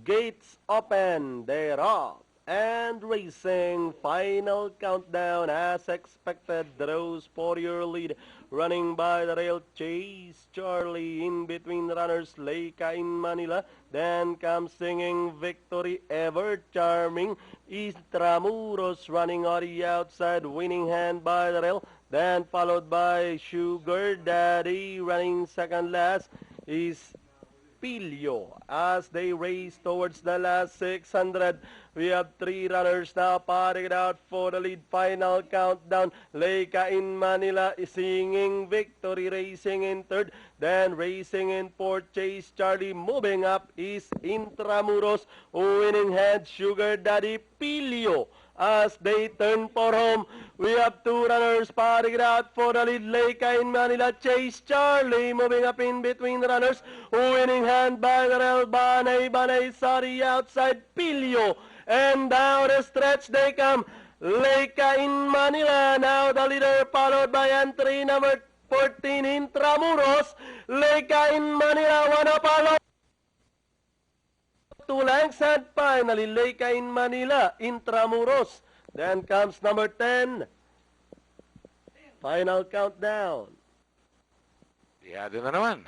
Gates open, they're off, and racing, final countdown as expected, throws for your lead, running by the rail, Chase Charlie, in between runners, Leica in Manila, then comes singing victory, ever charming, Intramuros running on the outside, winning hand by the rail, then followed by Sugar Daddy, running second last, is Pilio as they race towards the last 600. We have three runners now parting it out for the lead. Final countdown. Leica in Manila is singing victory, racing in third. Then racing in fourth, Chase Charlie. Moving up is Intramuros. Winning head, Sugar Daddy, Pilio. As they turn for home, we have two runners parting it out for the lead. Leica in Manila, Chase Charlie moving up in between runners. Winning hand by the rail, Banay sa the outside, Pilio. And down the stretch they come. Leica in Manila, now the leader, followed by entry number 14, Intramuros. Leica in Manila, one up along. 2 lengths, and finally Leica in Manila, Intramuros. Then comes number 10. Final countdown. Yado na naman.